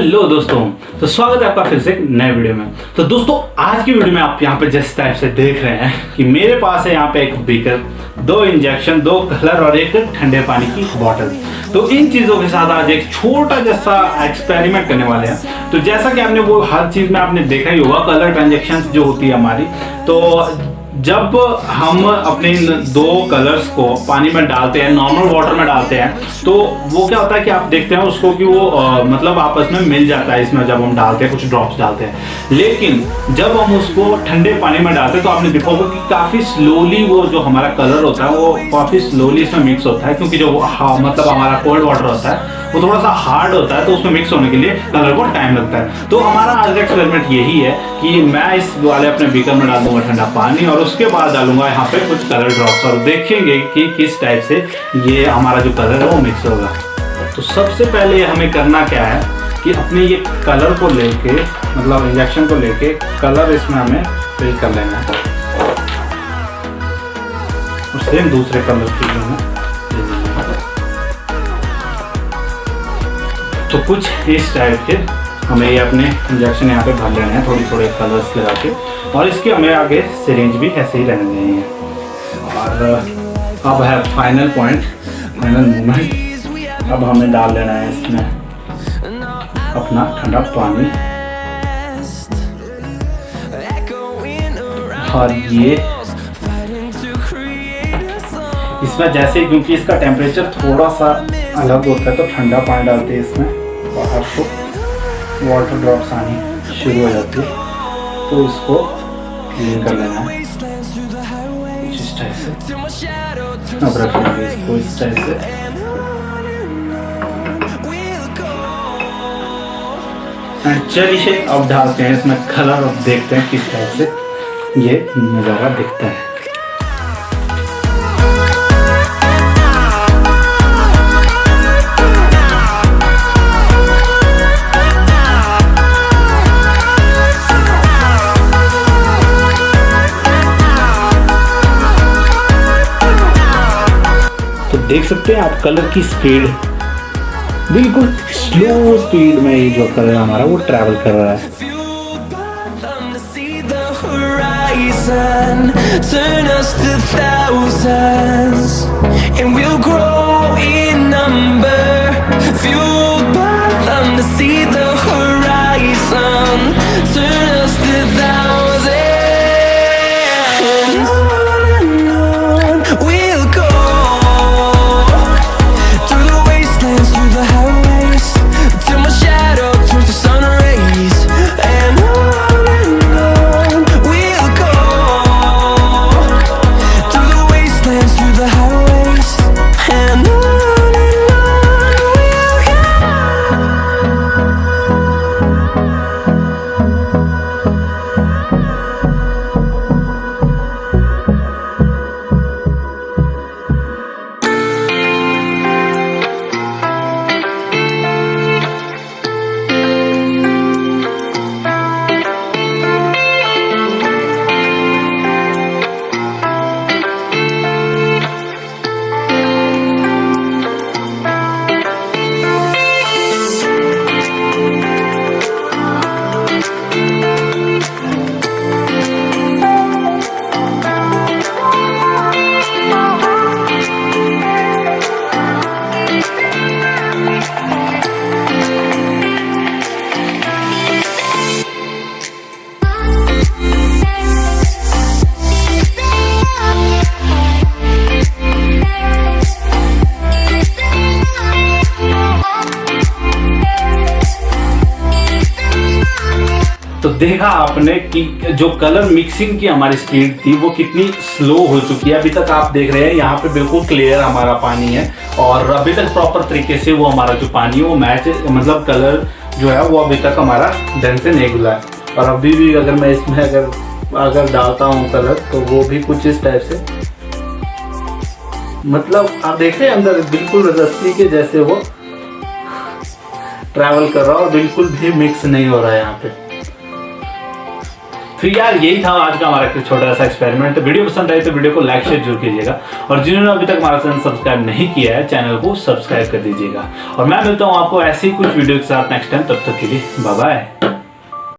Hello दोस्तों, तो स्वागत है आपका फिर से एक नए वीडियो में। तो दोस्तों आज की वीडियो में आप यहाँ पे जिस टाइप से देख रहे हैं कि मेरे पास है यहाँ पे एक बीकर, 2 इंजेक्शन, 2 कलर और एक ठंडे पानी की बॉटल। तो इन चीज़ों के साथ आज एक छोटा जैसा एक्सपेरिमेंट करने वाले हैं। तो जैसा कि आपने वो हर चीज़ में आपने देखा ही होगा, कलर ट्रांजेक्शन जो होती है हमारी, तो जब हम अपने इन 2 कलर्स को पानी में डालते हैं, नॉर्मल वाटर में डालते हैं, तो वो क्या होता है कि आप देखते हैं उसको कि वो मतलब आपस में मिल जाता है इसमें जब हम डालते हैं, कुछ ड्रॉप्स डालते हैं। लेकिन जब हम उसको ठंडे पानी में डालते हैं तो आपने देखा होगा कि काफ़ी स्लोली वो जो हमारा कलर होता है वो काफ़ी स्लोली इसमें मिक्स होता है, क्योंकि जो मतलब हमारा कोल्ड वाटर होता है वो थोड़ा सा हार्ड होता है, तो उसमें मिक्स होने के लिए कलर को टाइम लगता है। तो हमारा आज का एक्सपेरिमेंट यही है कि मैं इस वाले अपने बीकर में डाल दूंगा ठंडा पानी और उसके बाद डालूंगा यहाँ पे कुछ कलर ड्रॉप्स और देखेंगे कि किस टाइप से ये हमारा जो कलर है वो मिक्स होगा। तो सबसे पहले हमें करना क्या है कि अपने ये कलर को लेके, मतलब इंजेक्शन को लेके कलर इसमें हमें फिल कर लेना है और सेम दूसरे कलर की हमें। तो कुछ इस टाइप के हमें ये अपने इंजेक्शन यहाँ पे भर लेने हैं, थोड़े कलर्स लगा के, और इसके हमें आगे सिरिंज भी ऐसे ही रहने देनी है। और अब है फाइनल पॉइंट, फाइनल मोमेंट। अब हमें डाल लेना है इसमें अपना ठंडा पानी, और ये इसमें जैसे, क्योंकि इसका टेम्परेचर थोड़ा सा अलग होता है, तो ठंडा पानी डालते हैं इसमें, बाहर को वाटर ड्रॉप्स आनी शुरू हो जाती है, तो इसको क्लीन कर लेना है कुछ इस टाइप से। अब रखेंगे इसको इस टाइप से, एंड चलिए अब डालते हैं इसमें कलर और देखते हैं किस टाइप से ये नज़ारा दिखता है। देख सकते हैं आप कलर की स्पीड, बिल्कुल स्लो स्पीड में ये जो कलर हमारा वो ट्रैवल कर रहा है। तो देखा आपने कि जो कलर मिक्सिंग की हमारी स्पीड थी वो कितनी स्लो हो चुकी है। अभी तक आप देख रहे हैं यहाँ पे बिल्कुल क्लियर हमारा पानी है, और अभी तक प्रॉपर तरीके से वो हमारा जो पानी है वो मैच, मतलब कलर जो है वो अभी तक हमारा ढंग से नहीं घुला है। और अभी भी अगर मैं इसमें अगर डालता हूँ कलर, तो वो भी कुछ इस टाइप से, मतलब आप देख रहे हैं अंदर बिल्कुल रस्सी के जैसे वो ट्रैवल कर रहा है और बिल्कुल भी मिक्स नहीं हो रहा है यहाँ पे। तो यार यही था आज का हमारा छोटा सा एक्सपेरिमेंट। वीडियो पसंद आई तो वीडियो को लाइक शेयर जरूर कीजिएगा, और जिन्होंने अभी तक हमारा चैनल सब्सक्राइब नहीं किया है चैनल को सब्सक्राइब कर दीजिएगा। और मैं मिलता हूँ आपको ऐसे ही कुछ वीडियो के साथ नेक्स्ट टाइम, तब तक के लिए बाय बाय।